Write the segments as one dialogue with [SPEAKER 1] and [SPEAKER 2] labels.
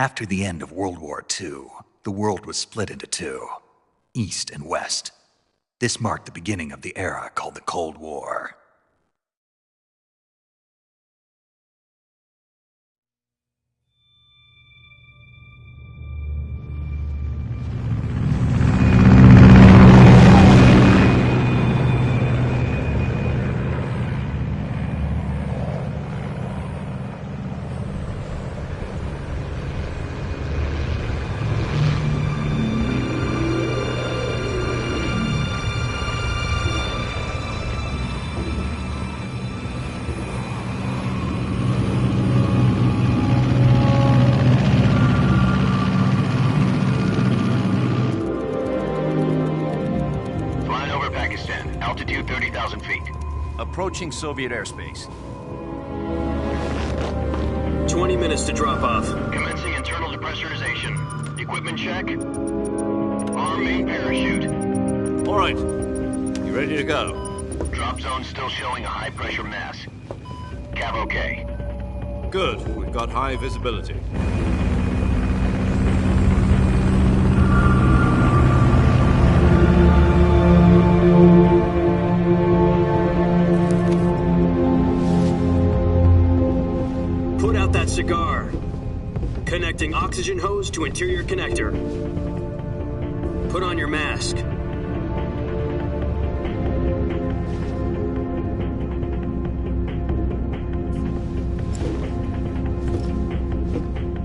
[SPEAKER 1] After the end of World War II, the world was split into two, East and West. This marked the beginning of the era called the Cold War.
[SPEAKER 2] Altitude 30,000 feet.
[SPEAKER 3] Approaching Soviet airspace.
[SPEAKER 4] 20 minutes to drop off.
[SPEAKER 2] Commencing internal depressurization. Equipment check. Arm main parachute.
[SPEAKER 3] All right. You ready to go?
[SPEAKER 2] Drop zone still showing a high pressure mass. Cav okay.
[SPEAKER 3] Good. We've got high visibility.
[SPEAKER 4] Cigar. Connecting oxygen hose to interior connector. Put on your mask.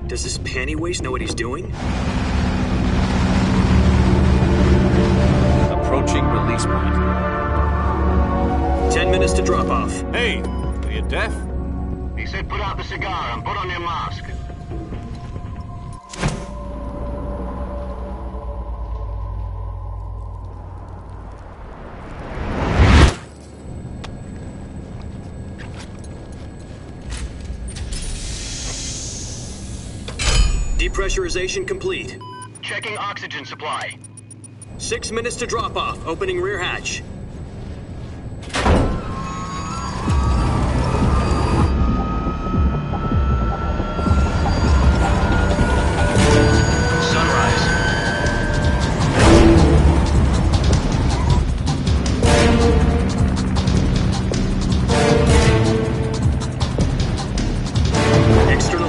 [SPEAKER 4] Does this panty waste know what he's doing?
[SPEAKER 3] Approaching release point.
[SPEAKER 4] 10 minutes to drop off.
[SPEAKER 3] Hey, are you deaf?
[SPEAKER 2] He said put out the cigar and put on your mask.
[SPEAKER 4] Depressurization complete.
[SPEAKER 2] Checking oxygen supply.
[SPEAKER 4] 6 minutes to drop off. Opening rear hatch.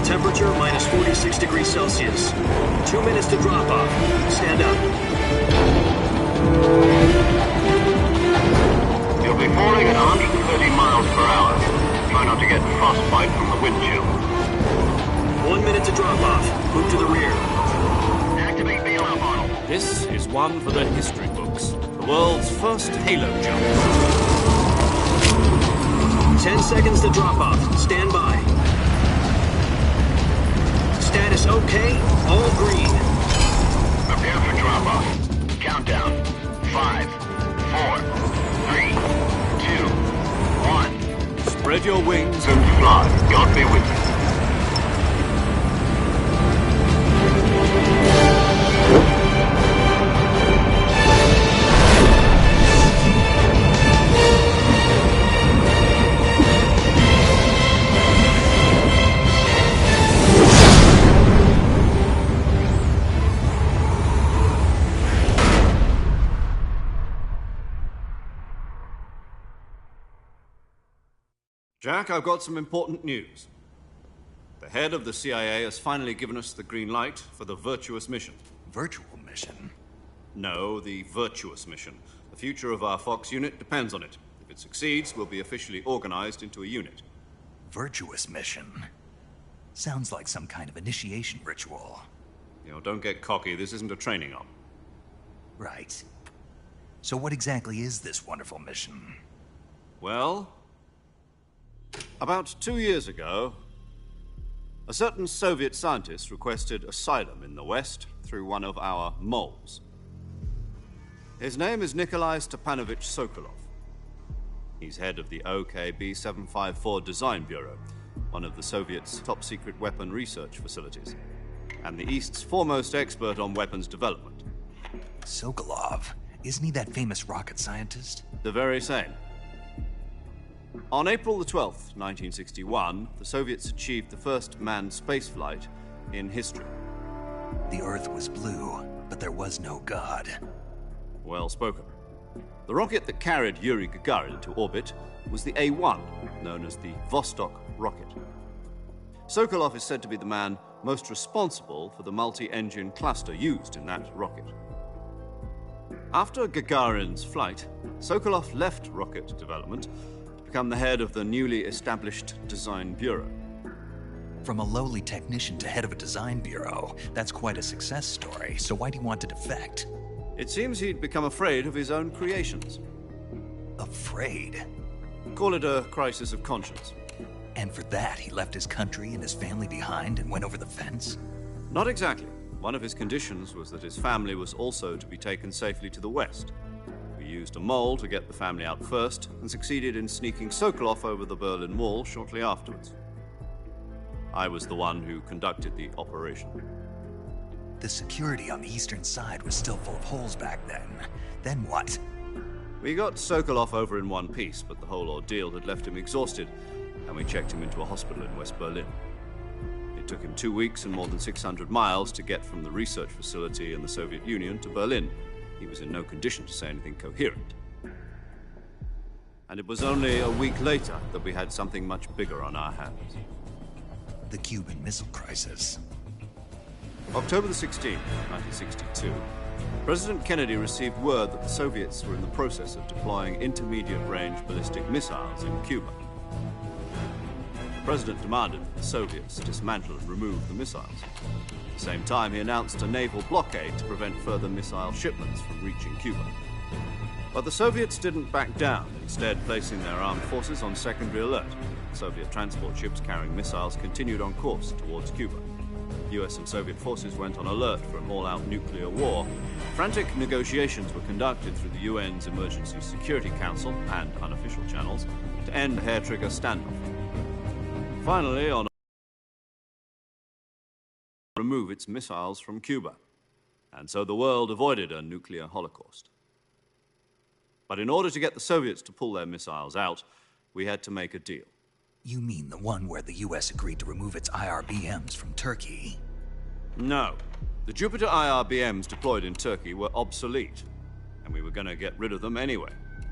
[SPEAKER 4] Temperature minus 46 degrees Celsius. 2 minutes to drop off. Stand up.
[SPEAKER 2] You'll be falling at 130 miles per hour. Try not to get frostbite from the wind chill.
[SPEAKER 4] 1 minute to drop off. Move to the rear.
[SPEAKER 2] Activate bailout model.
[SPEAKER 3] This is one for the history books. The world's first halo jump.
[SPEAKER 4] 10 seconds to drop off. Stand by. Status okay, all green.
[SPEAKER 2] Prepare for drop-off. Countdown. 5, 4, 3, 2, 1.
[SPEAKER 3] Spread your wings
[SPEAKER 2] and fly. God be with you.
[SPEAKER 3] Jack, I've got some important news. The head of the CIA has finally given us the green light for the virtuous mission.
[SPEAKER 1] Virtual mission?
[SPEAKER 3] No, the virtuous mission. The future of our Fox unit depends on it. If it succeeds, we'll be officially organized into a unit.
[SPEAKER 1] Virtuous mission? Sounds like some kind of initiation ritual.
[SPEAKER 3] You know, don't get cocky. This isn't a training op.
[SPEAKER 1] Right. So what exactly is this wonderful mission?
[SPEAKER 3] Well, about 2 years ago, a certain Soviet scientist requested asylum in the West through one of our moles. His name is Nikolai Stepanovich Sokolov. He's head of the OKB 754 Design Bureau, one of the Soviets' top-secret weapon research facilities, and the East's foremost expert on weapons development.
[SPEAKER 1] Sokolov? Isn't he that famous rocket scientist?
[SPEAKER 3] The very same. On April the 12th, 1961, the Soviets achieved the first manned spaceflight in history.
[SPEAKER 1] The Earth was blue, but there was no God.
[SPEAKER 3] Well spoken. The rocket that carried Yuri Gagarin to orbit was the A-1, known as the Vostok rocket. Sokolov is said to be the man most responsible for the multi-engine cluster used in that rocket. After Gagarin's flight, Sokolov left rocket development to become the head of the newly established Design Bureau.
[SPEAKER 1] From a lowly technician to head of a design bureau, that's quite a success story, so why do you want to defect?
[SPEAKER 3] It seems he'd become afraid of his own creations.
[SPEAKER 1] Afraid?
[SPEAKER 3] Call it a crisis of conscience.
[SPEAKER 1] And for that, he left his country and his family behind and went over the fence?
[SPEAKER 3] Not exactly. One of his conditions was that his family was also to be taken safely to the west. We used a mole to get the family out first and succeeded in sneaking Sokolov over the Berlin Wall shortly afterwards. I was the one who conducted the operation.
[SPEAKER 1] The security on the eastern side was still full of holes back then. Then what?
[SPEAKER 3] We got Sokolov over in one piece, but the whole ordeal had left him exhausted, and we checked him into a hospital in West Berlin. It took him 2 weeks and more than 600 miles to get from the research facility in the Soviet Union to Berlin. He was in no condition to say anything coherent. And it was only a week later that we had something much bigger on our hands.
[SPEAKER 1] The Cuban Missile Crisis.
[SPEAKER 3] October the 16th, 1962, President Kennedy received word that the Soviets were in the process of deploying intermediate-range ballistic missiles in Cuba. The President demanded that the Soviets dismantle and remove the missiles. At the same time, he announced a naval blockade to prevent further missile shipments from reaching Cuba. But the Soviets didn't back down, instead placing their armed forces on secondary alert. Soviet transport ships carrying missiles continued on course towards Cuba. US and Soviet forces went on alert for an all-out nuclear war. Frantic negotiations were conducted through the UN's Emergency Security Council and unofficial channels to end the hair-trigger standoff. Finally, on remove its missiles from Cuba, and so the world avoided a nuclear holocaust. But in order to get the Soviets to pull their missiles out, we had to make a deal.
[SPEAKER 1] You mean the one where the US agreed to remove its IRBMs from Turkey?
[SPEAKER 3] No. The Jupiter IRBMs deployed in Turkey were obsolete, and we were going to get rid of them anyway.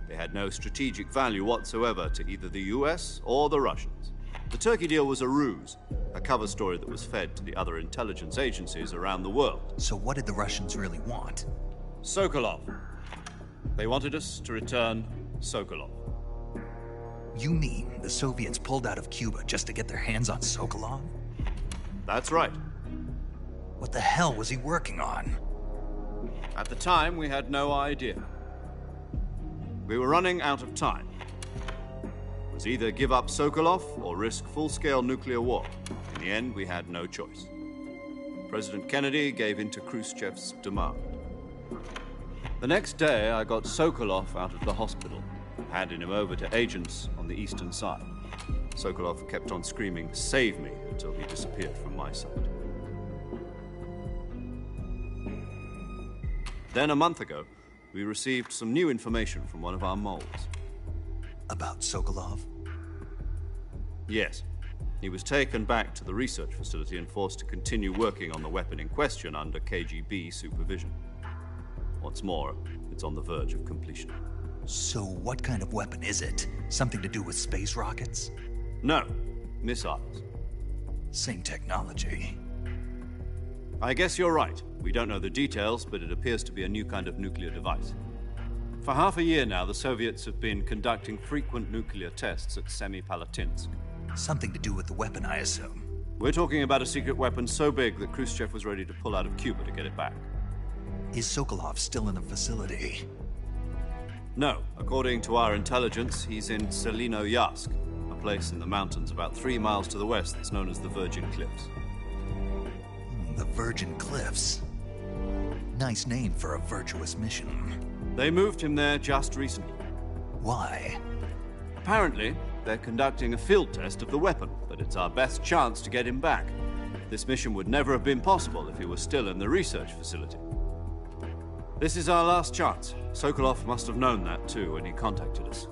[SPEAKER 3] They had no strategic value whatsoever to either the US or the Russians. The Turkey deal was a ruse, a cover story that was fed to the other intelligence agencies around the world.
[SPEAKER 1] So what did the Russians really want?
[SPEAKER 3] Sokolov. They wanted us to return Sokolov.
[SPEAKER 1] You mean the Soviets pulled out of Cuba just to get their hands on Sokolov?
[SPEAKER 3] That's right.
[SPEAKER 1] What the hell was he working on?
[SPEAKER 3] At the time, we had no idea. We were running out of time. It was either give up Sokolov or risk full-scale nuclear war. In the end, we had no choice. President Kennedy gave in to Khrushchev's demand. The next day, I got Sokolov out of the hospital, handing him over to agents on the eastern side. Sokolov kept on screaming, "Save me," until he disappeared from my sight. Then a month ago, we received some new information from one of our moles.
[SPEAKER 1] About Sokolov?
[SPEAKER 3] Yes. He was taken back to the research facility and forced to continue working on the weapon in question under KGB supervision. What's more, it's on the verge of completion.
[SPEAKER 1] So what kind of weapon is it? Something to do with space rockets?
[SPEAKER 3] No, missiles.
[SPEAKER 1] Same technology.
[SPEAKER 3] I guess you're right. We don't know the details, but it appears to be a new kind of nuclear device. For half a year now, the Soviets have been conducting frequent nuclear tests at Semipalatinsk.
[SPEAKER 1] Something to do with the weapon, I assume.
[SPEAKER 3] We're talking about a secret weapon so big that Khrushchev was ready to pull out of Cuba to get it back.
[SPEAKER 1] Is Sokolov still in the facility?
[SPEAKER 3] No. According to our intelligence, he's in Selinoyarsk, a place in the mountains about 3 miles to the west that's known as the Virgin Cliffs.
[SPEAKER 1] The Virgin Cliffs. Nice name for a virtuous mission.
[SPEAKER 3] They moved him there just recently.
[SPEAKER 1] Why?
[SPEAKER 3] Apparently, they're conducting a field test of the weapon, but it's our best chance to get him back. This mission would never have been possible if he was still in the research facility. This is our last chance. Sokolov must have known that too when he contacted us.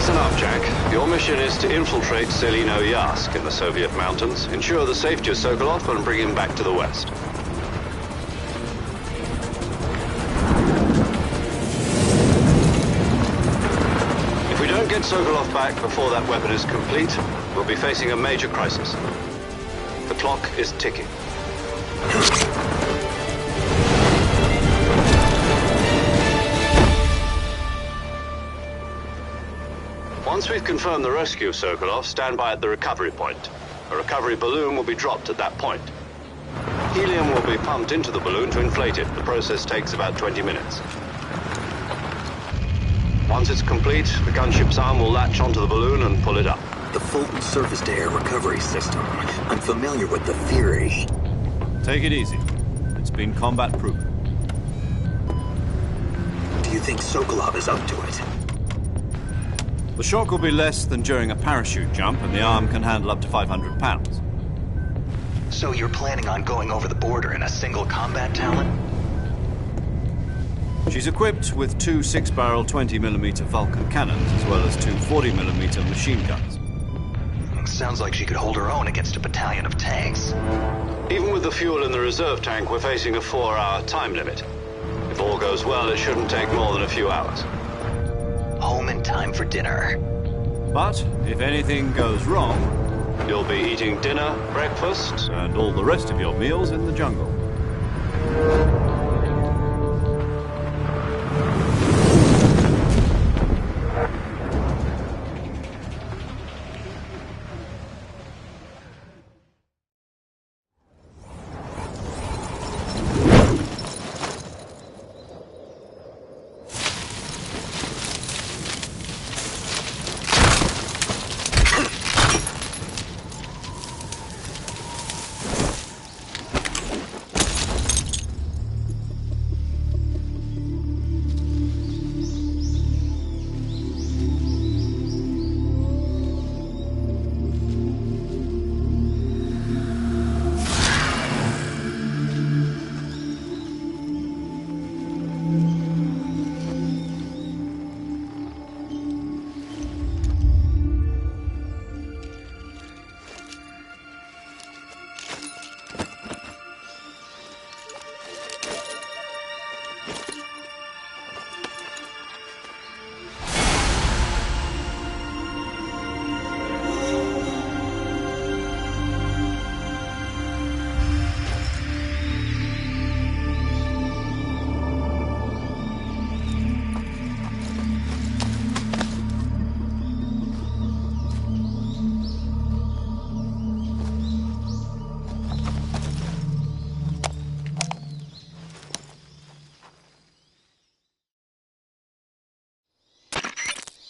[SPEAKER 2] Listen up, Jack. Your mission is to infiltrate Selino Yask in the Soviet mountains, ensure the safety of Sokolov, and bring him back to the West. If we don't get Sokolov back before that weapon is complete, we'll be facing a major crisis. The clock is ticking. Once we've confirmed the rescue of Sokolov, stand by at the recovery point. A recovery balloon will be dropped at that point. Helium will be pumped into the balloon to inflate it. The process takes about 20 minutes. Once it's complete, the gunship's arm will latch onto the balloon and pull it up.
[SPEAKER 5] The Fulton surface-to-air recovery system. I'm familiar with the theory.
[SPEAKER 3] Take it easy. It's been combat-proven.
[SPEAKER 5] Do you think Sokolov is up to it?
[SPEAKER 3] The shock will be less than during a parachute jump, and the arm can handle up to 500 pounds.
[SPEAKER 5] So you're planning on going over the border in a single combat Talon?
[SPEAKER 3] She's equipped with two 6-barrel 20mm Vulcan cannons, as well as two 40mm machine guns.
[SPEAKER 5] Sounds like she could hold her own against a battalion of tanks.
[SPEAKER 2] Even with the fuel in the reserve tank, we're facing a 4-hour time limit. If all goes well, it shouldn't take more than a few hours.
[SPEAKER 5] Home in time for dinner.
[SPEAKER 3] But if anything goes wrong,
[SPEAKER 2] You'll be eating dinner, breakfast,
[SPEAKER 3] and all the rest of your meals in the jungle.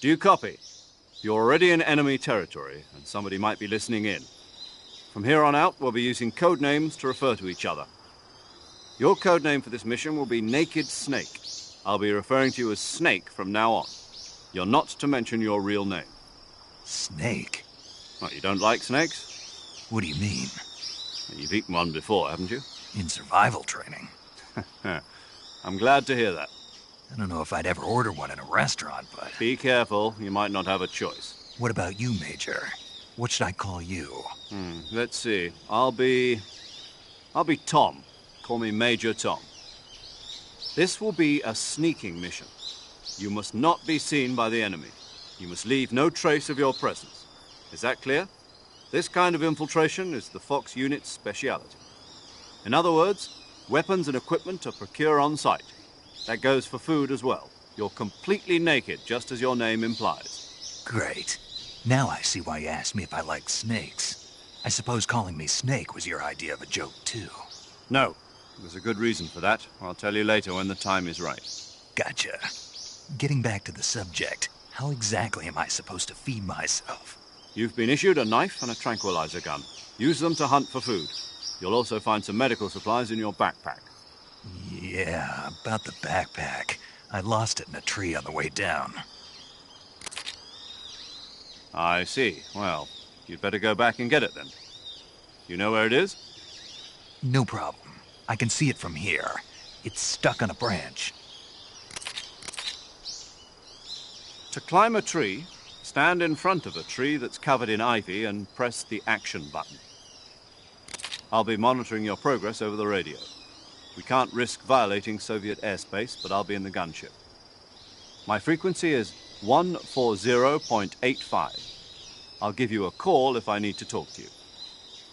[SPEAKER 3] Do you copy? You're already in enemy territory, and somebody might be listening in. From here on out, we'll be using code names to refer to each other. Your code name for this mission will be Naked Snake. I'll be referring to you as Snake from now on. You're not to mention your real name.
[SPEAKER 1] Snake?
[SPEAKER 3] What, you don't like snakes?
[SPEAKER 1] What do you mean?
[SPEAKER 3] You've eaten one before, haven't you?
[SPEAKER 1] In survival training.
[SPEAKER 3] I'm glad to hear that.
[SPEAKER 1] I don't know if I'd ever order one in a restaurant, but...
[SPEAKER 3] Be careful, you might not have a choice.
[SPEAKER 1] What about you, Major? What should I call you?
[SPEAKER 3] Let's see. I'll be Tom. Call me Major Tom. This will be a sneaking mission. You must not be seen by the enemy. You must leave no trace of your presence. Is that clear? This kind of infiltration is the Fox unit's speciality. In other words, weapons and equipment are procured on site. That goes for food as well. You're completely naked, just as your name implies.
[SPEAKER 1] Great. Now I see why you asked me if I like snakes. I suppose calling me Snake was your idea of a joke, too.
[SPEAKER 3] No. There's a good reason for that. I'll tell you later when the time is right.
[SPEAKER 1] Gotcha. Getting back to the subject, how exactly am I supposed to feed myself?
[SPEAKER 3] You've been issued a knife and a tranquilizer gun. Use them to hunt for food. You'll also find some medical supplies in your backpack.
[SPEAKER 1] Yeah, about the backpack. I lost it in a tree on the way down.
[SPEAKER 3] I see. Well, you'd better go back and get it then. You know where it is?
[SPEAKER 1] No problem. I can see it from here. It's stuck on a branch.
[SPEAKER 3] To climb a tree, Stand in front of a tree that's covered in ivy and press the action button. I'll be monitoring your progress over the radio. We can't risk violating Soviet airspace, but I'll be in the gunship. My frequency is 140.85. I'll give you a call if I need to talk to you.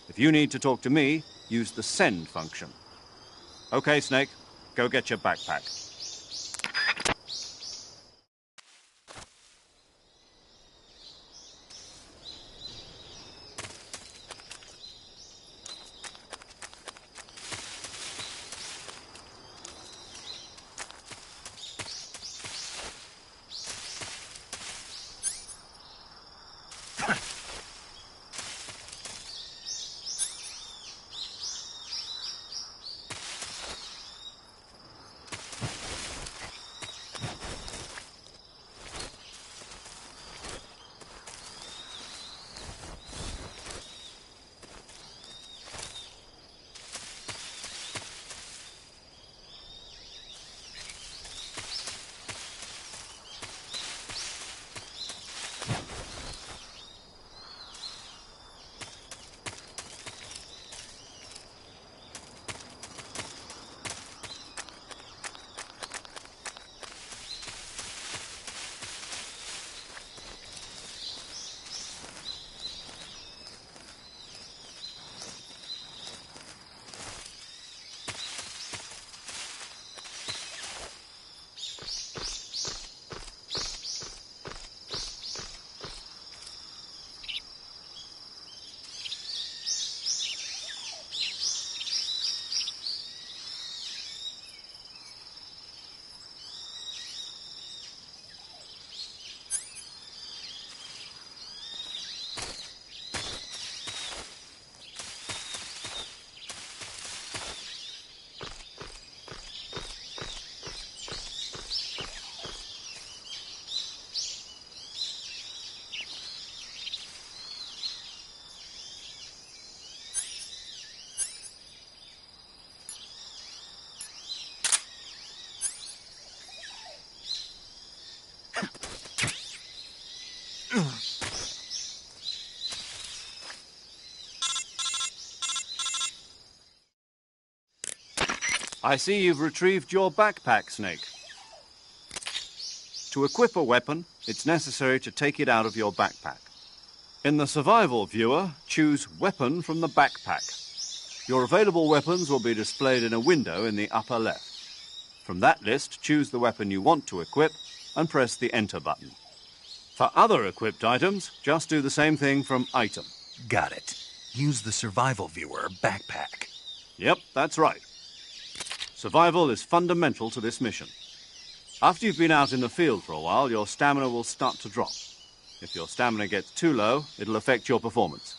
[SPEAKER 3] If you need to talk to me, use the send function. Okay, Snake, go get your backpack. I see you've retrieved your backpack, Snake. To equip a weapon, it's necessary to take it out of your backpack. In the survival viewer, choose Weapon from the backpack. Your available weapons will be displayed in a window in the upper left. From that list, choose the weapon you want to equip and press the Enter button. For other equipped items, just do the same thing from Item.
[SPEAKER 1] Got it. Use the survival viewer backpack.
[SPEAKER 3] Yep, that's right. Survival is fundamental to this mission. After you've been out in the field for a while, your stamina will start to drop. If your stamina gets too low, it'll affect your performance.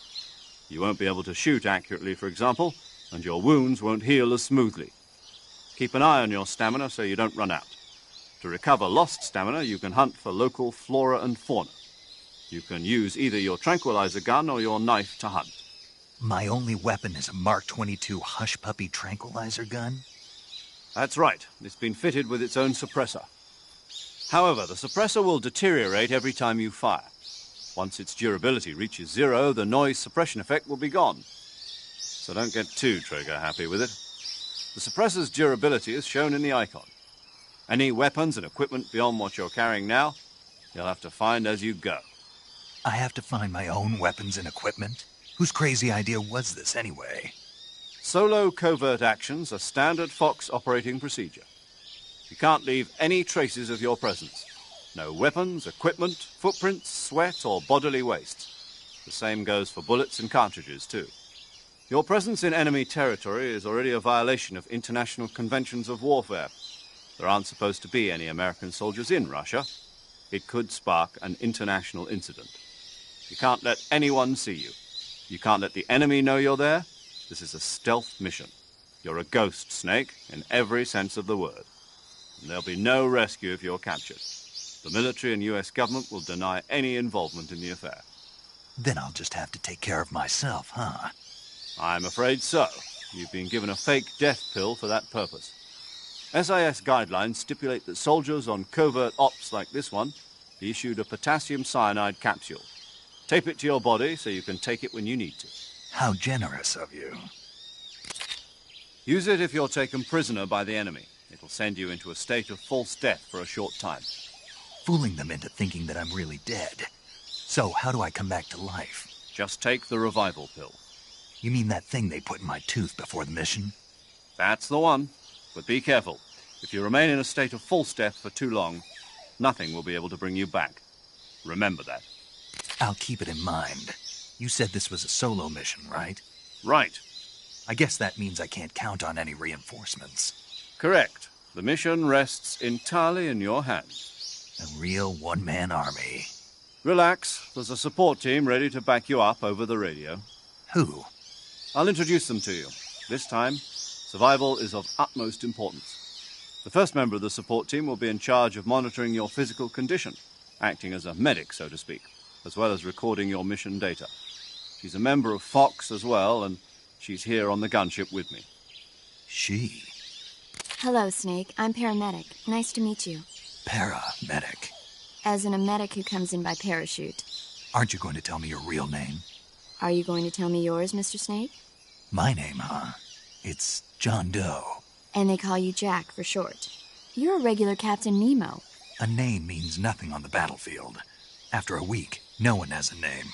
[SPEAKER 3] You won't be able to shoot accurately, for example, and your wounds won't heal as smoothly. Keep an eye on your stamina so you don't run out. To recover lost stamina, you can hunt for local flora and fauna. You can use either your tranquilizer gun or your knife to hunt.
[SPEAKER 1] My only weapon is a Mark 22 Hush Puppy tranquilizer gun?
[SPEAKER 3] That's right. It's been fitted with its own suppressor. However, the suppressor will deteriorate every time you fire. Once its durability reaches 0, the noise suppression effect will be gone. So don't get too trigger-happy with it. The suppressor's durability is shown in the icon. Any weapons and equipment beyond what you're carrying now, you'll have to find as you go.
[SPEAKER 1] I have to find my own weapons and equipment? Whose crazy idea was this anyway?
[SPEAKER 3] Solo covert actions are standard Fox operating procedure. You can't leave any traces of your presence. No weapons, equipment, footprints, sweat, or bodily waste. The same goes for bullets and cartridges, too. Your presence in enemy territory is already a violation of international conventions of warfare. There aren't supposed to be any American soldiers in Russia. It could spark an international incident. You can't let anyone see you. You can't let the enemy know you're there. This is a stealth mission. You're a ghost, Snake, in every sense of the word. And there'll be no rescue if you're captured. The military and US government will deny any involvement in the affair.
[SPEAKER 1] Then I'll just have to take care of myself, huh?
[SPEAKER 3] I'm afraid so. You've been given a fake death pill for that purpose. SIS guidelines stipulate that soldiers on covert ops like this one he issued a potassium cyanide capsule. Tape it to your body so you can take it when you need to.
[SPEAKER 1] How generous of you.
[SPEAKER 3] Use it if you're taken prisoner by the enemy. It'll send you into a state of false death for a short time.
[SPEAKER 1] Fooling them into thinking that I'm really dead. So, how do I come back to life?
[SPEAKER 3] Just take the revival pill.
[SPEAKER 1] You mean that thing they put in my tooth before the mission?
[SPEAKER 3] That's the one. But be careful. If you remain in a state of false death for too long, nothing will be able to bring you back. Remember that.
[SPEAKER 1] I'll keep it in mind. You said this was a solo mission, right?
[SPEAKER 3] Right.
[SPEAKER 1] I guess that means I can't count on any reinforcements.
[SPEAKER 3] Correct. The mission rests entirely in your hands.
[SPEAKER 1] A real one-man army.
[SPEAKER 3] Relax. There's a support team ready to back you up over the radio.
[SPEAKER 1] Who?
[SPEAKER 3] I'll introduce them to you. This time, survival is of utmost importance. The first member of the support team will be in charge of monitoring your physical condition, acting as a medic, so to speak, as well as recording your mission data. She's a member of Fox as well, and she's here on the gunship with me.
[SPEAKER 1] She?
[SPEAKER 6] Hello, Snake. I'm paramedic. Nice to meet you.
[SPEAKER 1] Paramedic.
[SPEAKER 6] As in a medic who comes in by parachute.
[SPEAKER 1] Aren't you going to tell me your real name?
[SPEAKER 6] Are you going to tell me yours, Mr. Snake?
[SPEAKER 1] My name, huh? It's John Doe.
[SPEAKER 6] And they call you Jack for short. You're a regular Captain Nemo.
[SPEAKER 1] A name means nothing on the battlefield. After a week, no one has a name.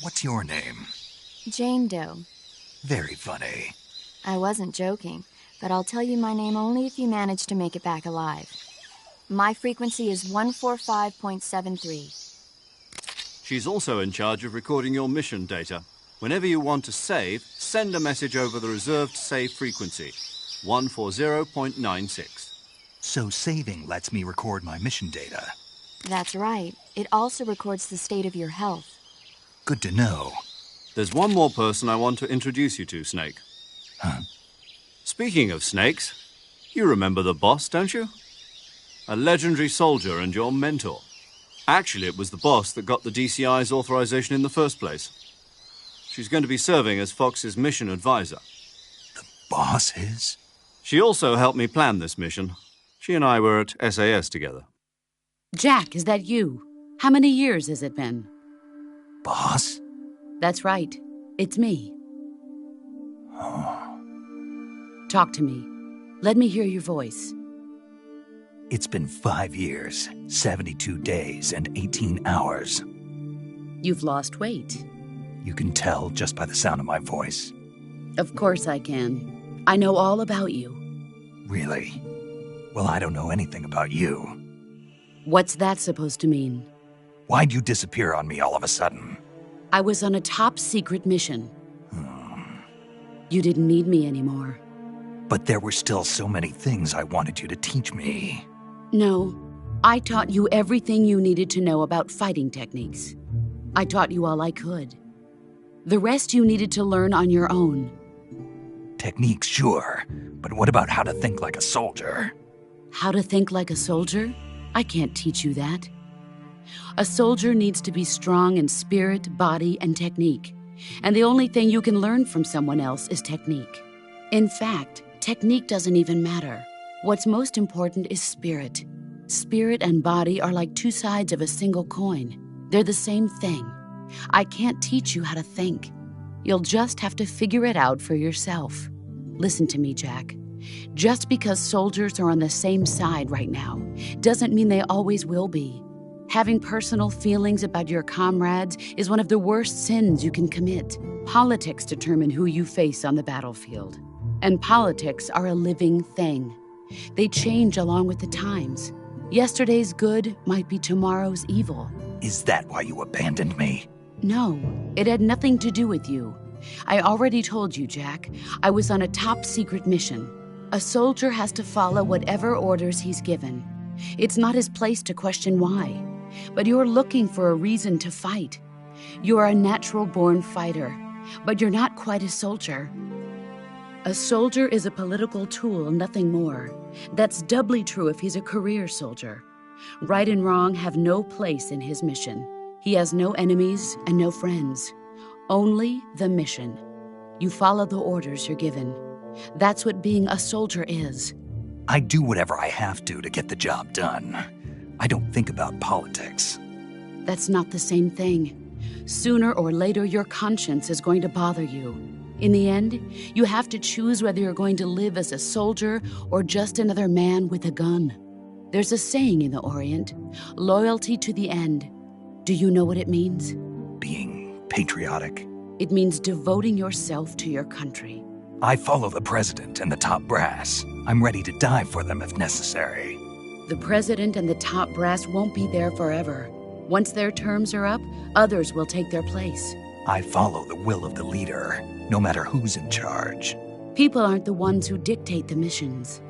[SPEAKER 1] What's your name?
[SPEAKER 6] Jane Doe.
[SPEAKER 1] Very funny.
[SPEAKER 6] I wasn't joking, but I'll tell you my name only if you manage to make it back alive. My frequency is 145.73.
[SPEAKER 3] She's also in charge of recording your mission data. Whenever you want to save, send a message over the reserved save frequency, 140.96.
[SPEAKER 1] So saving lets me record my mission data.
[SPEAKER 6] That's right. It also records the state of your health.
[SPEAKER 1] Good to know.
[SPEAKER 3] There's one more person I want to introduce you to, Snake.
[SPEAKER 1] Huh?
[SPEAKER 3] Speaking of snakes, you remember the boss, don't you? A legendary soldier and your mentor. Actually, it was the boss that got the DCI's authorization in the first place. She's going to be serving as Fox's mission advisor.
[SPEAKER 1] The boss is?
[SPEAKER 3] She also helped me plan this mission. She and I were at SAS together.
[SPEAKER 7] Jack, is that you? How many years has it been?
[SPEAKER 1] Boss?
[SPEAKER 7] That's right. It's me.
[SPEAKER 1] Oh.
[SPEAKER 7] Talk to me. Let me hear your voice.
[SPEAKER 1] It's been 5 years, 72 days, and 18 hours.
[SPEAKER 7] You've lost weight.
[SPEAKER 1] You can tell just by the sound of my voice.
[SPEAKER 7] Of course I can. I know all about you.
[SPEAKER 1] Really? Well, I don't know anything about you.
[SPEAKER 7] What's that supposed to mean?
[SPEAKER 1] Why'd you disappear on me all of a sudden?
[SPEAKER 7] I was on a top-secret mission. You didn't need me anymore.
[SPEAKER 1] But there were still so many things I wanted you to teach me.
[SPEAKER 7] No, I taught you everything you needed to know about fighting techniques. I taught you all I could. The rest you needed to learn on your own.
[SPEAKER 1] Techniques, sure. But what about how to think like a soldier?
[SPEAKER 7] How to think like a soldier? I can't teach you that. A soldier needs to be strong in spirit, body, and technique. And the only thing you can learn from someone else is technique. In fact, technique doesn't even matter. What's most important is spirit. Spirit and body are like two sides of a single coin. They're the same thing. I can't teach you how to think. You'll just have to figure it out for yourself. Listen to me, Jack. Just because soldiers are on the same side right now doesn't mean they always will be. Having personal feelings about your comrades is one of the worst sins you can commit. Politics determine who you face on the battlefield. And politics are a living thing. They change along with the times. Yesterday's good might be tomorrow's evil.
[SPEAKER 1] Is that why you abandoned me?
[SPEAKER 7] No, it had nothing to do with you. I already told you, Jack. I was on a top-secret mission. A soldier has to follow whatever orders he's given. It's not his place to question why. But you're looking for a reason to fight. You're a natural-born fighter, but you're not quite a soldier. A soldier is a political tool, nothing more. That's doubly true if he's a career soldier. Right and wrong have no place in his mission. He has no enemies and no friends. Only the mission. You follow the orders you're given. That's what being a soldier is.
[SPEAKER 1] I do whatever I have to get the job done. I don't think about politics.
[SPEAKER 7] That's not the same thing. Sooner or later, your conscience is going to bother you. In the end, you have to choose whether you're going to live as a soldier or just another man with a gun. There's a saying in the Orient, loyalty to the end. Do you know what it means?
[SPEAKER 1] Being patriotic.
[SPEAKER 7] It means devoting yourself to your country.
[SPEAKER 1] I follow the president and the top brass. I'm ready to die for them if necessary.
[SPEAKER 7] The president and the top brass won't be there forever. Once their terms are up, others will take their place.
[SPEAKER 1] I follow the will of the leader, no matter who's in charge.
[SPEAKER 7] People aren't the ones who dictate the missions.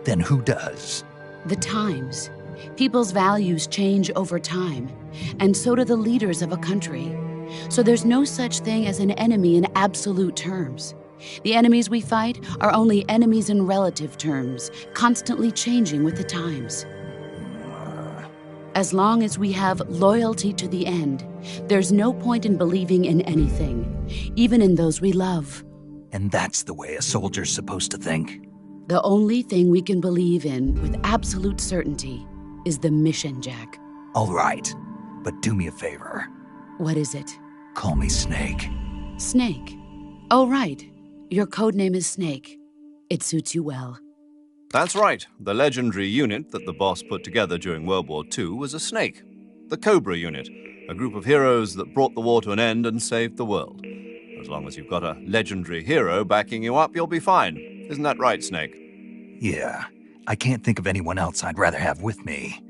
[SPEAKER 1] Then who does?
[SPEAKER 7] The times. People's values change over time, and so do the leaders of a country. So there's no such thing as an enemy in absolute terms. The enemies we fight are only enemies in relative terms, constantly changing with the times. As long as we have loyalty to the end, there's no point in believing in anything, even in those we love.
[SPEAKER 1] And that's the way a soldier's supposed to think?
[SPEAKER 7] The only thing we can believe in with absolute certainty is the mission, Jack.
[SPEAKER 1] All right, but do me a favor.
[SPEAKER 7] What is it?
[SPEAKER 1] Call me Snake.
[SPEAKER 7] Snake. Oh, right. Your codename is Snake. It suits you well.
[SPEAKER 3] That's right. The legendary unit that the boss put together during World War II was a snake. The Cobra unit, a group of heroes that brought the war to an end and saved the world. As long as you've got a legendary hero backing you up, you'll be fine. Isn't that right, Snake?
[SPEAKER 1] Yeah, I can't think of anyone else I'd rather have with me.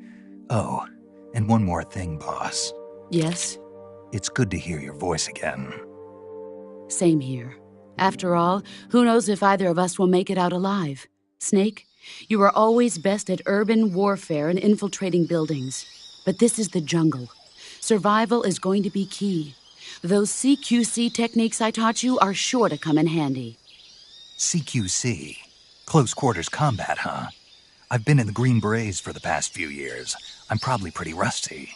[SPEAKER 1] Oh, and one more thing, boss.
[SPEAKER 7] Yes?
[SPEAKER 1] It's good to hear your voice again.
[SPEAKER 7] Same here. After all, who knows if either of us will make it out alive? Snake, you are always best at urban warfare and infiltrating buildings. But this is the jungle. Survival is going to be key. Those CQC techniques I taught you are sure to come in handy.
[SPEAKER 1] CQC? Close quarters combat, huh? I've been in the Green Berets for the past few years. I'm probably pretty rusty.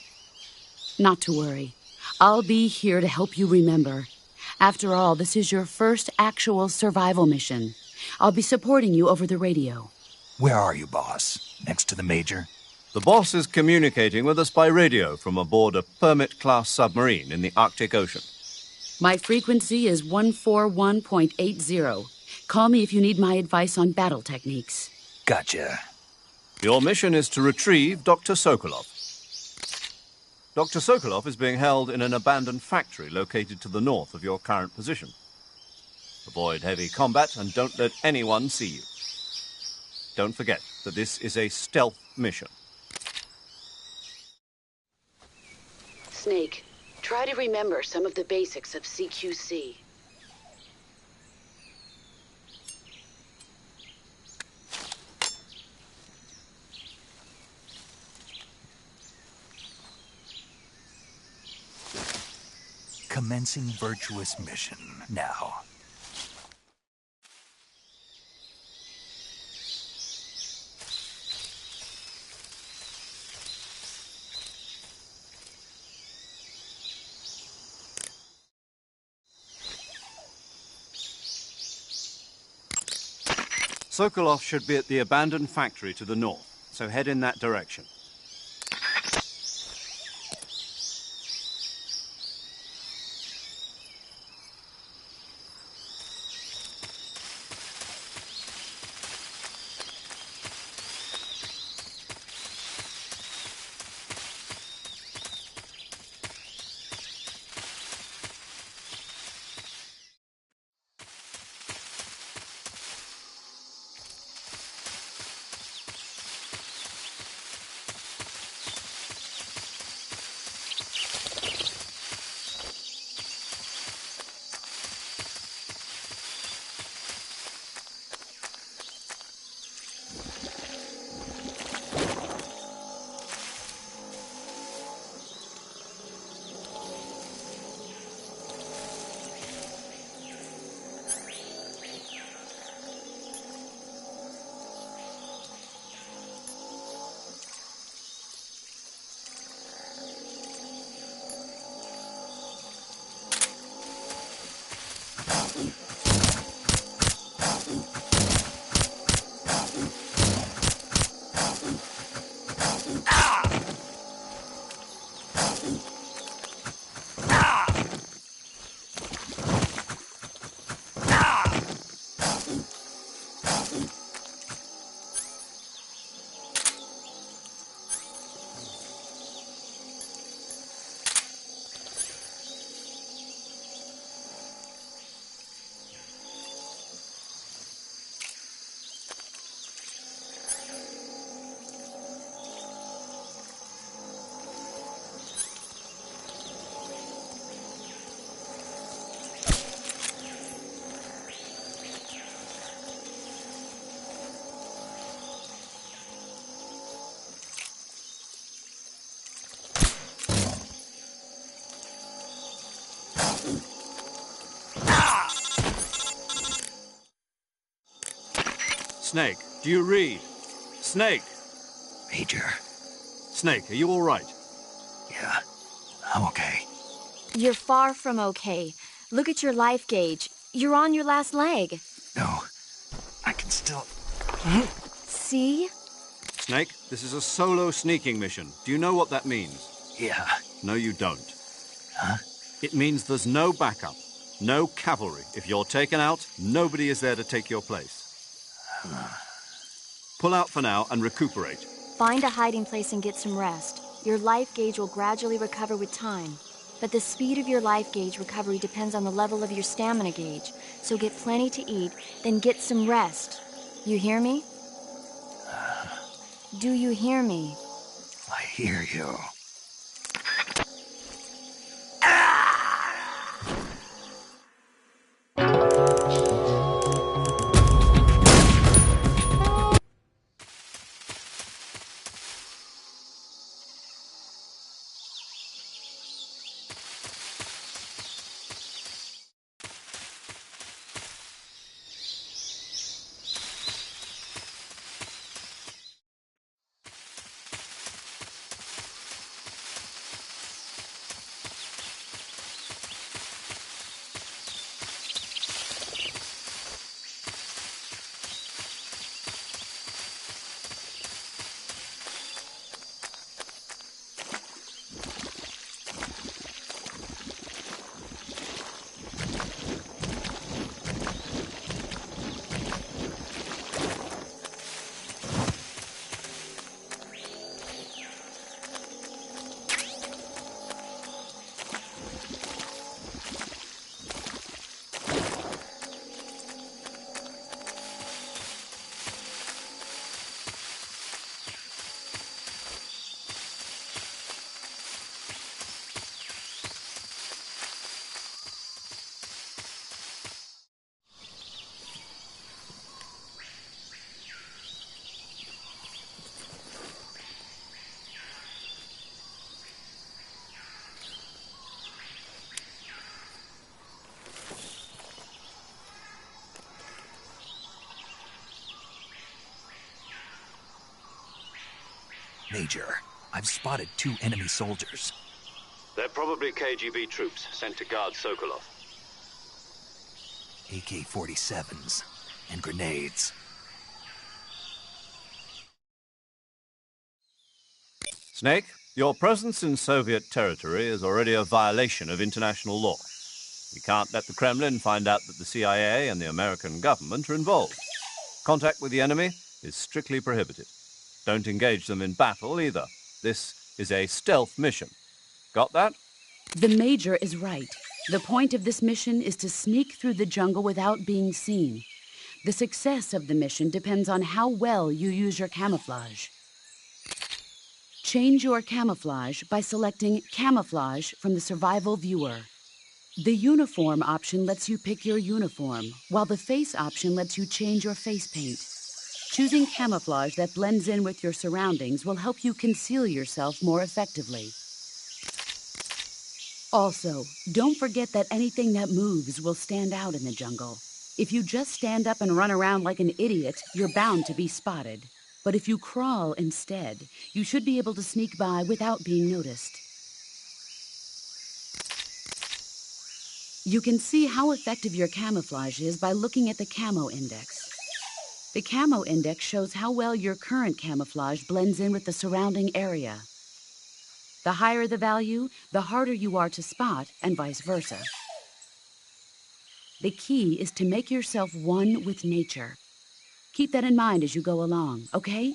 [SPEAKER 7] Not to worry. I'll be here to help you remember. After all, this is your first actual survival mission. I'll be supporting you over the radio.
[SPEAKER 1] Where are you, boss? Next to the major?
[SPEAKER 3] The boss is communicating with us by radio from aboard a Permit-class submarine in the Arctic Ocean.
[SPEAKER 7] My frequency is 141.80. Call me if you need my advice on battle techniques.
[SPEAKER 1] Gotcha.
[SPEAKER 3] Your mission is to retrieve Dr. Sokolov. Dr. Sokolov is being held in an abandoned factory located to the north of your current position. Avoid heavy combat and don't let anyone see you. Don't forget that this is a stealth mission.
[SPEAKER 7] Snake, try to remember some of the basics of CQC.
[SPEAKER 1] Commencing virtuous mission now.
[SPEAKER 3] Sokolov should be at the abandoned factory to the north, so head in that direction. Snake, do you read? Snake!
[SPEAKER 1] Major.
[SPEAKER 3] Snake, are you all right?
[SPEAKER 1] Yeah, I'm okay.
[SPEAKER 6] You're far from okay. Look at your life gauge. You're on your last leg.
[SPEAKER 1] No, I can still...
[SPEAKER 6] See?
[SPEAKER 3] Snake, this is a solo sneaking mission. Do you know what that means?
[SPEAKER 1] Yeah.
[SPEAKER 3] No, you don't.
[SPEAKER 1] Huh?
[SPEAKER 3] It means there's no backup, no cavalry. If you're taken out, nobody is there to take your place. Pull out for now and recuperate.
[SPEAKER 6] Find a hiding place and get some rest. Your life gauge will gradually recover with time. But the speed of your life gauge recovery depends on the level of your stamina gauge. So get plenty to eat, then get some rest. You hear me? Do you hear me?
[SPEAKER 1] I hear you. Major, I've spotted 2 enemy soldiers.
[SPEAKER 2] They're probably KGB troops sent to guard Sokolov.
[SPEAKER 1] AK-47s and grenades.
[SPEAKER 3] Snake, your presence in Soviet territory is already a violation of international law. We can't let the Kremlin find out that the CIA and the American government are involved. Contact with the enemy is strictly prohibited. Don't engage them in battle either. This is a stealth mission. Got that?
[SPEAKER 7] The Major is right. The point of this mission is to sneak through the jungle without being seen. The success of the mission depends on how well you use your camouflage. Change your camouflage by selecting Camouflage from the Survival Viewer. The Uniform option lets you pick your uniform, while the Face option lets you change your face paint. Choosing camouflage that blends in with your surroundings will help you conceal yourself more effectively. Also, don't forget that anything that moves will stand out in the jungle. If you just stand up and run around like an idiot, you're bound to be spotted. But if you crawl instead, you should be able to sneak by without being noticed. You can see how effective your camouflage is by looking at the Camo Index. The Camo Index shows how well your current camouflage blends in with the surrounding area. The higher the value, the harder you are to spot, and vice versa. The key is to make yourself one with nature. Keep that in mind as you go along, okay?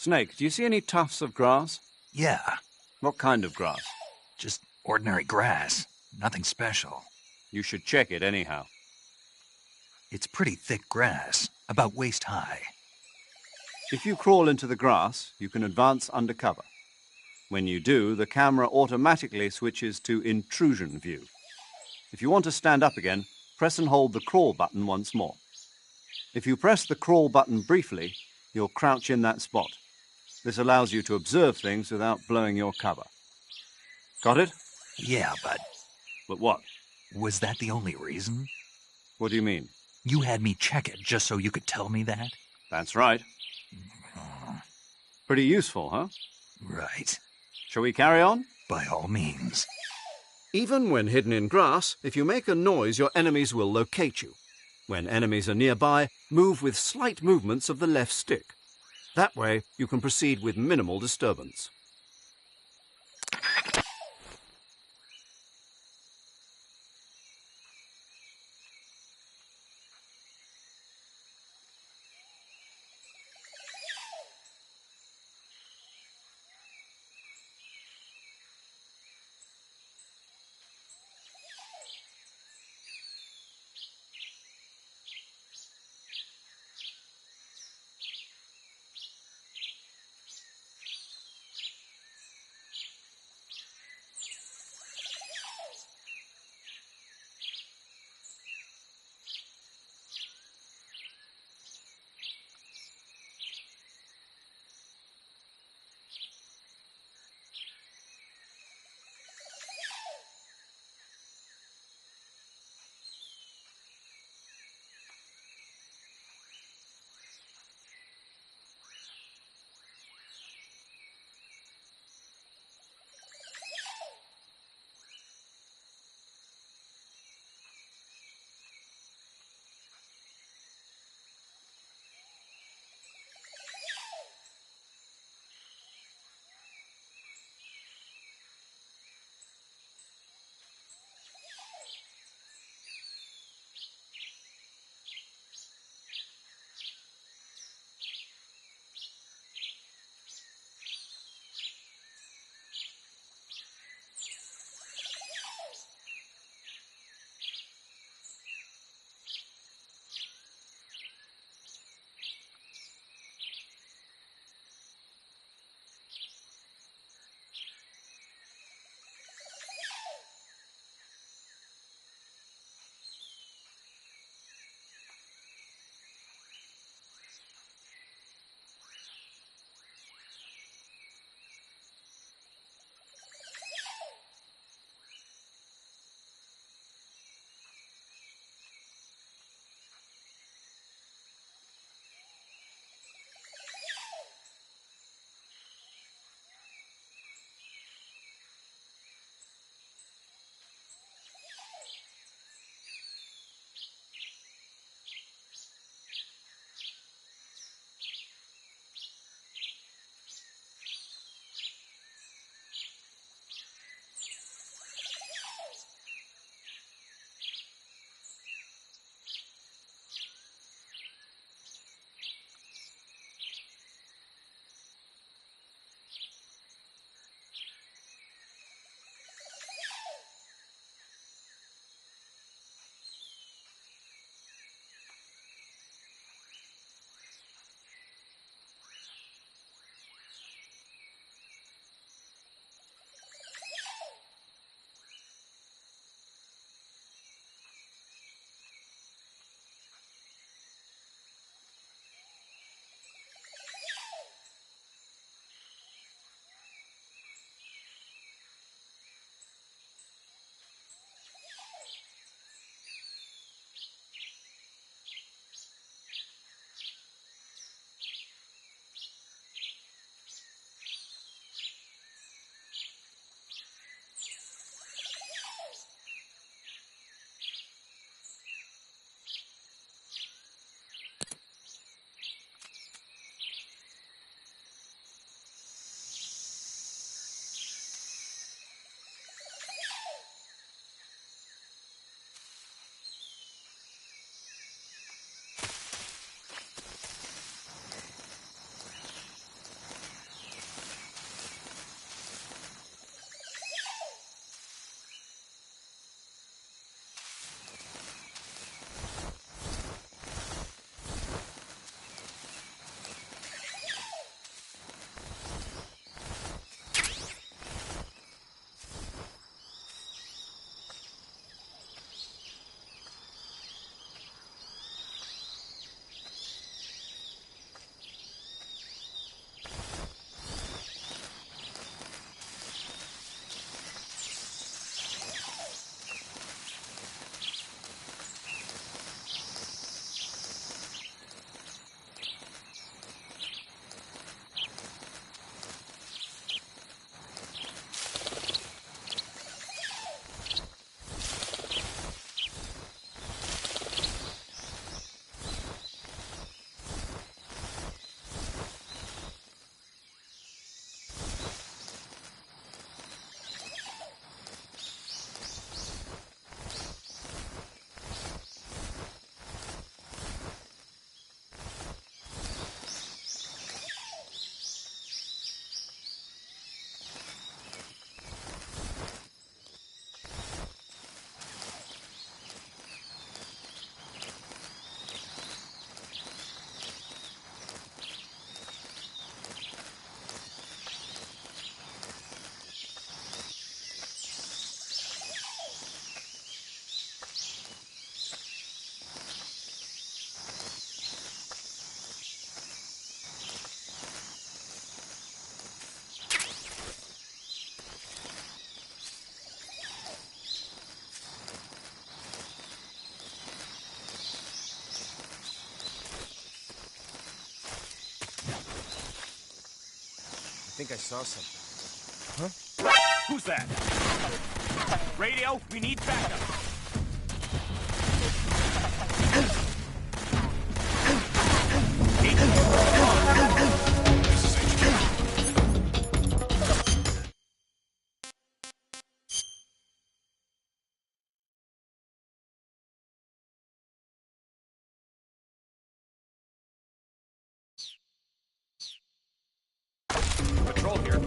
[SPEAKER 3] Snake, do you see any tufts of grass?
[SPEAKER 1] Yeah,
[SPEAKER 3] What kind of grass?
[SPEAKER 1] just ordinary grass. Nothing special.
[SPEAKER 3] You should check it anyhow.
[SPEAKER 1] It's pretty thick grass, about waist high.
[SPEAKER 3] If you crawl into the grass, you can advance under cover. When you do, the camera automatically switches to intrusion view. If you want to stand up again, press and hold the crawl button once more. If you press the crawl button briefly, you'll crouch in that spot. This allows you to observe things without blowing your cover. Got it?
[SPEAKER 1] Yeah, but
[SPEAKER 3] But what?
[SPEAKER 1] was that the only reason?
[SPEAKER 3] What do you mean?
[SPEAKER 1] You had me check it just so you could tell me that?
[SPEAKER 3] That's right. Pretty useful, huh?
[SPEAKER 1] Right.
[SPEAKER 3] Shall we carry on?
[SPEAKER 1] By all means.
[SPEAKER 3] Even when hidden in grass, if you make a noise, your enemies will locate you. When enemies are nearby, move with slight movements of the left stick. That way, you can proceed with minimal disturbance.
[SPEAKER 8] think I saw something. Huh? Who's that? Radio, we need backup. This is HQ. Patrol here.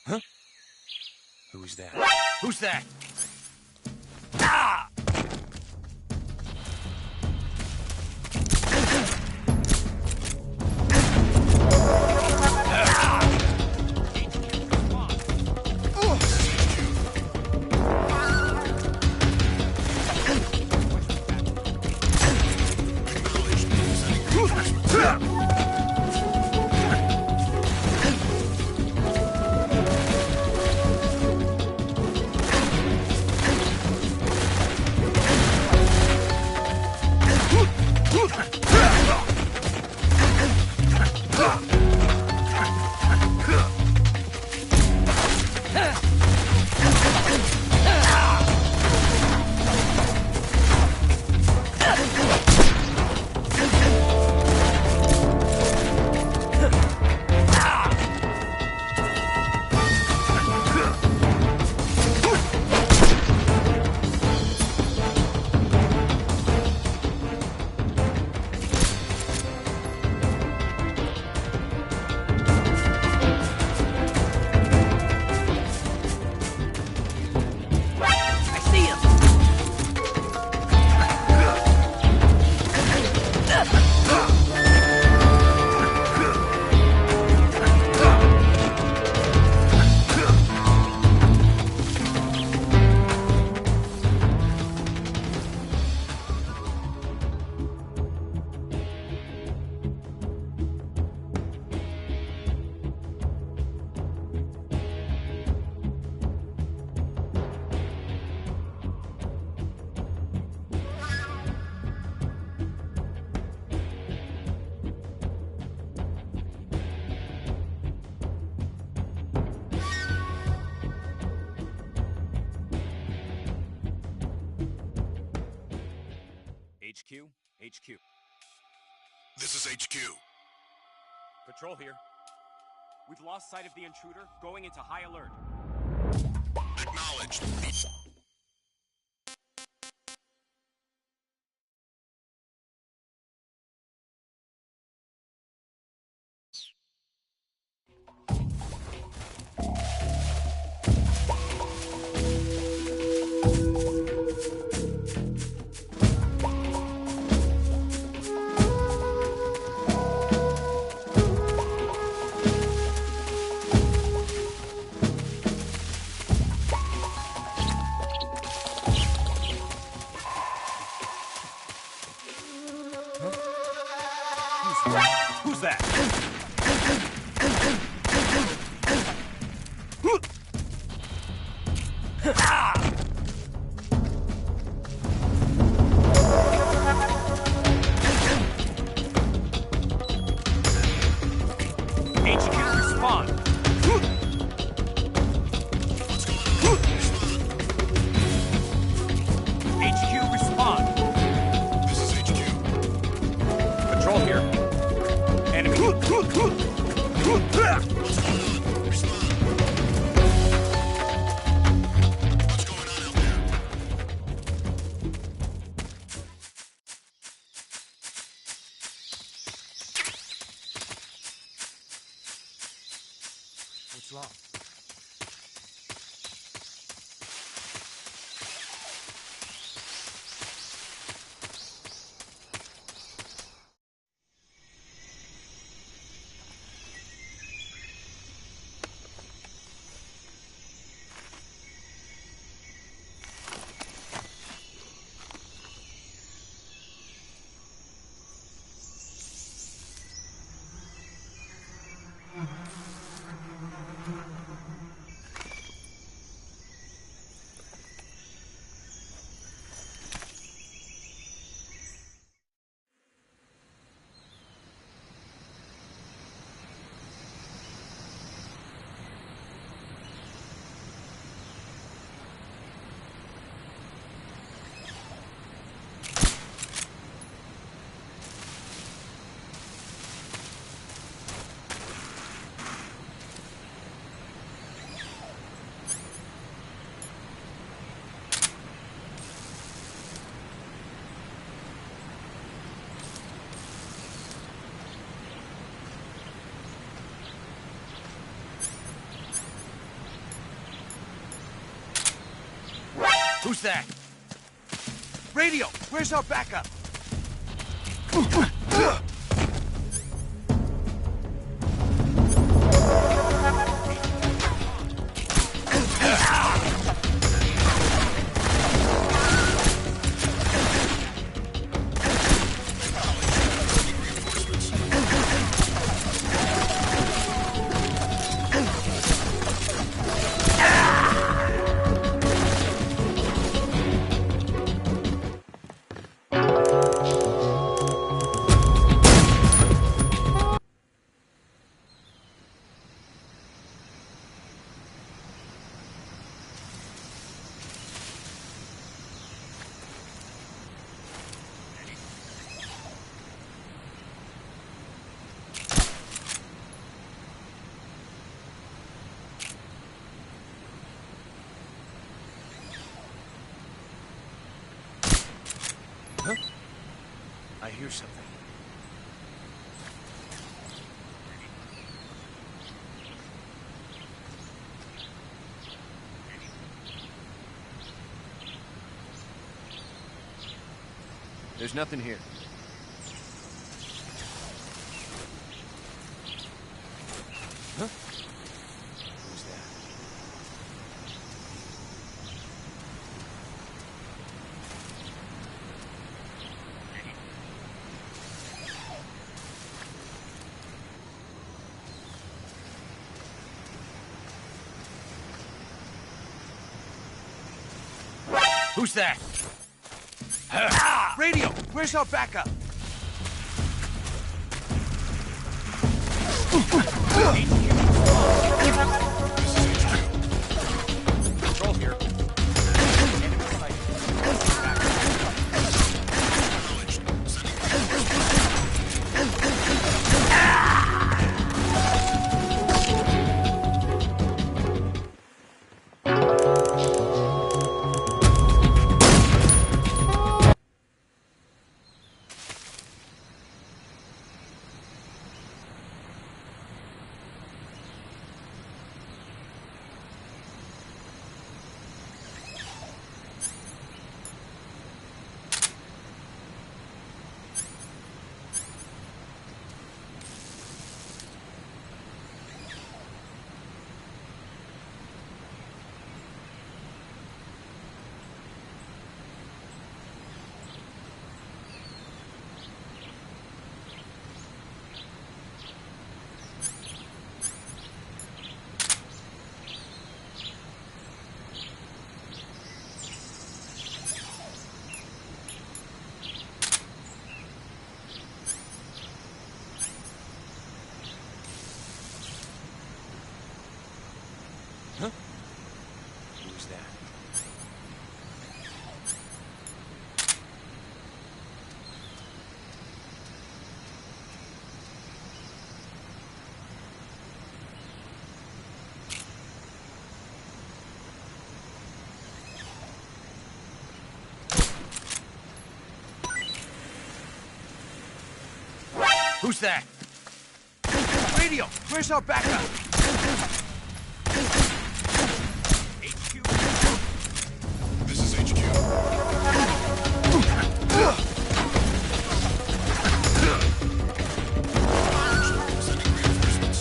[SPEAKER 8] Huh? Who's that? Who's that? Ah! HQ? HQ.
[SPEAKER 9] This is HQ.
[SPEAKER 8] Patrol here. We've lost sight of the intruder, going into high alert.
[SPEAKER 9] Acknowledged.
[SPEAKER 8] Who's that? HQ, respond. HQ, respond.
[SPEAKER 9] This is HQ.
[SPEAKER 8] Control here. Enemy.
[SPEAKER 9] What's going on? Respond. What's going on out there?
[SPEAKER 8] What's wrong? Who's that? Radio, where's our backup? Huh? I hear something. There's nothing here. Huh? Who's that? Who's that? Radio, where's our backup? Control here. Enemy sighted. Who's that? Who's that? Radio, where's our backup? HQ.
[SPEAKER 9] This is HQ. Sending reinforcements.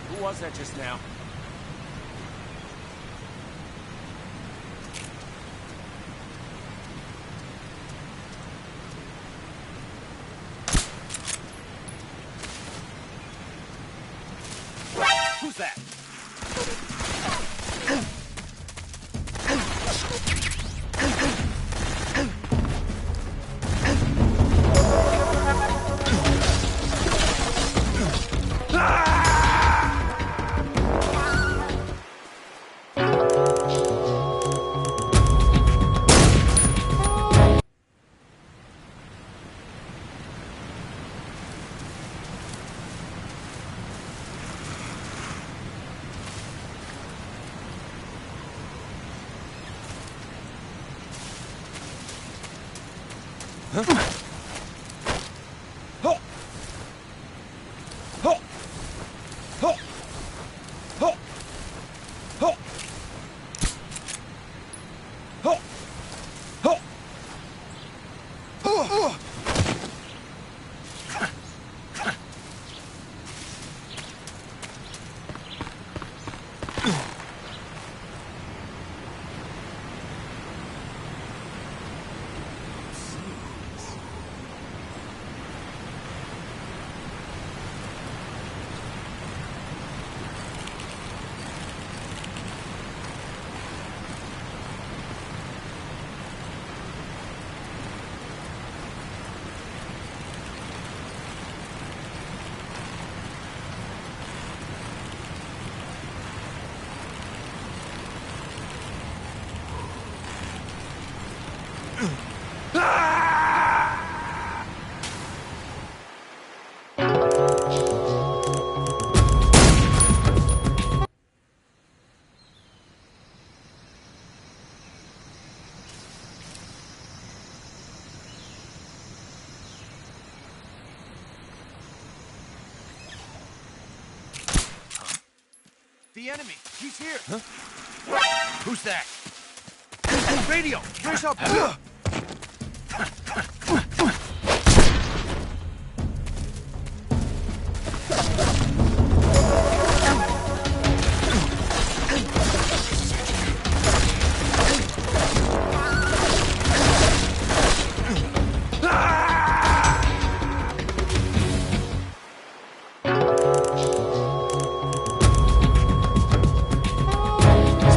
[SPEAKER 8] Who was that just now? Who's that? the enemy. He's here.
[SPEAKER 10] Huh? Who's that?
[SPEAKER 8] Radio, where's our...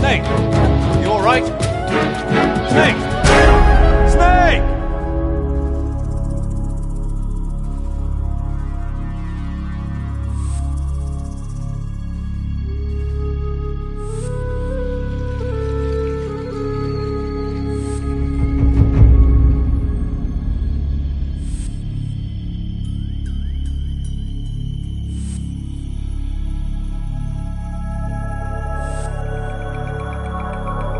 [SPEAKER 8] Snake, you all right? Snake!